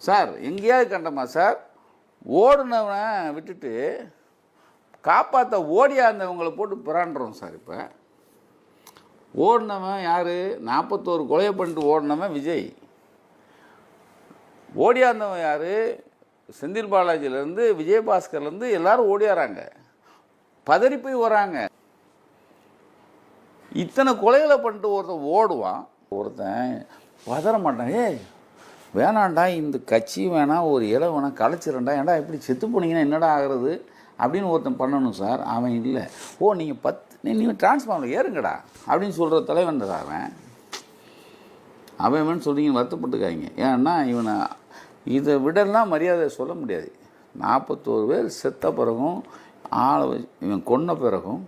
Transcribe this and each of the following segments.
Sir எங்கேயாவது கண்டமா sir ஓடுனவனை விட்டுட்டு காப்பாற்ற ஓடியா இருந்தவங்களை போட்டு பிராண்டுறோம் சார். இப்போ ஓடினவன் யார்? 41 கொலையை பண்ணிட்டு ஓடினவன் விஜய். ஓடியா இருந்தவன் யார்? செந்தில் பாலாஜிலேருந்து விஜயபாஸ்கர்லேருந்து எல்லாரும் ஓடியாராங்க, பதறி போய் வராங்க. இத்தனை கொலைகளை பண்ணிட்டு ஒருத்தன் ஓடுவான், ஒருத்தன் பதற மாட்டான். ஏய் வேணாண்டா, இந்த கட்சி வேணாம், ஒரு இலை வேணாம், கலைச்சிடண்டா, ஏன்டா இப்படி செத்து போனீங்கன்னா என்னடா ஆகிறது அப்படின்னு ஒருத்தன் பண்ணணும் சார். அவன் இல்லை, ஓ நீங்கள் நீங்கள் டிரான்ஸ்ஃபார்மரில் ஏறுங்கடா அப்படின்னு சொல்கிற தலைவன் சார். அவன் சொல்கிறீங்கன்னு வருத்தப்பட்டுக்காங்க. ஏன்னா இவனை இதை விடலாம் மரியாதை சொல்ல முடியாது. 41 பேர் செத்த பிறகும் ஆளை இவன் கொன்ன பிறகும்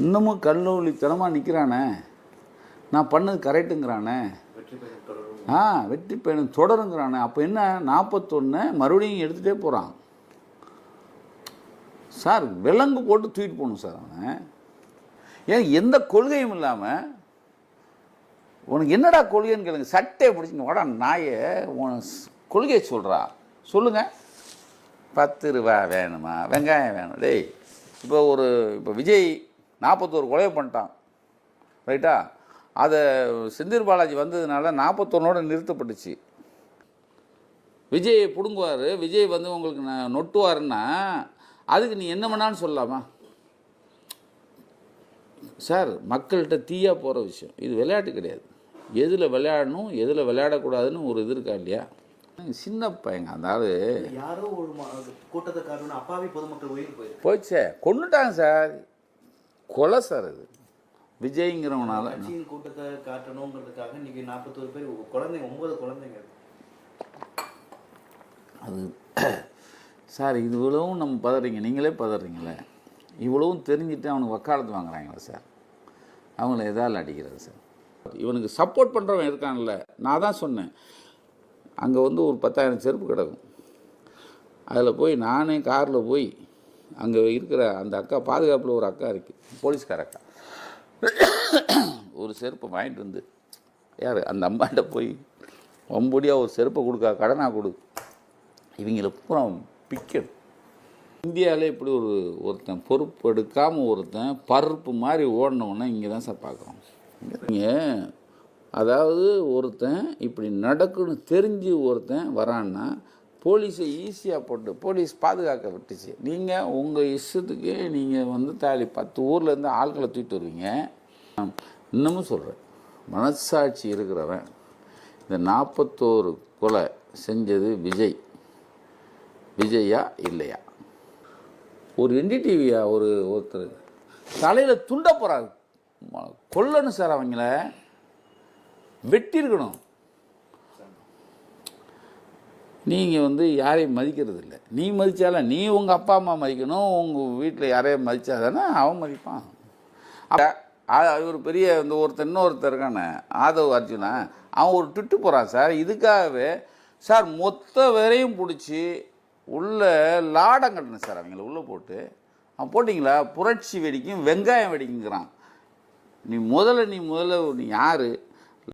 இன்னமும் கல்லூலித்தனமாக நிற்கிறானே, நான் பண்ணது கரெக்டுங்கிறானே, வெற்றி பயணம் தொடருங்கிறானே. அப்போ என்ன 41 மறுபடியும் எடுத்துகிட்டே போகிறான் சார். விலங்கு போட்டு தூக்கிட்டு போகணும் சார் அவனை. ஏன் எந்த கொள்கையும் இல்லாமல் உனக்கு என்னடா கொள்கைன்னு கேளுங்க. சட்டையை பிடிச்சிங்க வாடா நாயை, கொள்கையை சொல்கிறா சொல்லுங்கள். 10 ரூபா வேணுமா, வெங்காயம் வேணும். டேய் இப்போ விஜய் 41 கொலை பண்ணிட்டான் ரைட்டா. அதை செந்தில் பாலாஜி வந்ததுனால 41ஓட நிறுத்தப்பட்டுச்சு. விஜய் பிடுங்குவார், விஜய் உங்களுக்கு நொட்டுவாருன்னா அதுக்கு நீ என்ன பண்ணான்னு சொல்லலாமா சார்? மக்கள்கிட்ட தீயாக போகிற விஷயம் இது. விளையாட்டு கிடையாது. எதில் விளையாடணும் எதில் விளையாடக்கூடாதுன்னு ஒரு இது இருக்கா இல்லையா? சின்ன பையங்க அந்த ஆள் யாரோ ஒரு கூட்டத்தை காரணம் அப்பாவி பொதுமக்கள் உயிர் போயிடுச்சே, கொண்டுட்டாங்க சார். கொலை சார் அது. விஜய்ங்கிறவனால கூட்டத்தை காட்டணுங்கிறதுக்காக இன்னைக்கு 41 பேர் குழந்தைங்க, 9 குழந்தைங்க. அது சார் இவ்வளவும் நம்ம பதறீங்க, நீங்களே பதறீங்களே. இவ்வளவும் தெரிஞ்சுட்டு அவனுக்கு வக்காலத்து வாங்குறாங்களா சார்? அவங்கள எதால் அடிக்கிறது சார்? இவனுக்கு சப்போர்ட் பண்ணுறவன் இருக்கான்ல. நான் தான் சொன்னேன், அங்கே ஒரு 10,000 செருப்பு கிடக்கும். அதில் போய் நானே காரில் போய் அங்கே இருக்கிற அந்த அக்கா, பாதுகாப்பில் ஒரு அக்கா இருக்குது, போலீஸ்கார அக்கா, ஒரு செருப்பை வாங்கிட்டு வந்து யார் அந்த அம்மாட்ட போய் ஒம்படியாக ஒரு செருப்பை கொடுக்கா, கடனாக கொடு, இவங்கள பூரா பிக்கெட். இந்தியாவிலே இப்படி ஒருத்தன் பொறுப்பு எடுக்காமல் ஒருத்தன் பருப்பு மாதிரி ஓடினவுடனே இங்கே தான் சார் பார்க்குறோம். இங்கே அதாவது ஒருத்தன் இப்படி நடக்குன்னு தெரிஞ்சு ஒருத்தன் வரான்னா போலீஸை ஈஸியாக போட்டு போலீஸ் பாதுகாக்க விட்டுச்சு. நீங்கள் உங்கள் இஷ்டத்துக்கு நீங்கள் தாலி 10 ஊர்லேருந்து ஆட்களை தூக்கிட்டு வருவீங்க. இன்னமும் சொல்கிறேன், மனசாட்சி இருக்கிறவன் இந்த 41 கொலை செஞ்சது விஜயா இல்லையா? ஒரு NDTVயா ஒருத்தர் தலையில் துண்ட போகிறாரு, கொல்லணும் சார். அவங்கள வெட்டியிருக்கணும். நீங்கள் யாரையும் மதிக்கிறது இல்லை. நீ மதித்தாலும் நீ உங்கள் அப்பா அம்மா மதிக்கணும். உங்கள் வீட்டில் யாரையும் மதித்தா தானே அவன் மதிப்பான். ஒரு பெரிய இன்னொருத்தர் இருக்கானே ஆதவ் அர்ஜுனா, அவன் ஒரு ட்விட்டு போகிறான் சார். இதுக்காகவே சார் மொத்த வேறையும் பிடிச்சி உள்ளே லாடம் கட்டணும் சார். அவங்கள உள்ளே போட்டு அவன் போட்டிங்களா புரட்சி வெடிக்கும் வெங்காயம் வெடிக்குங்கிறான். நீ முதல்ல யார்?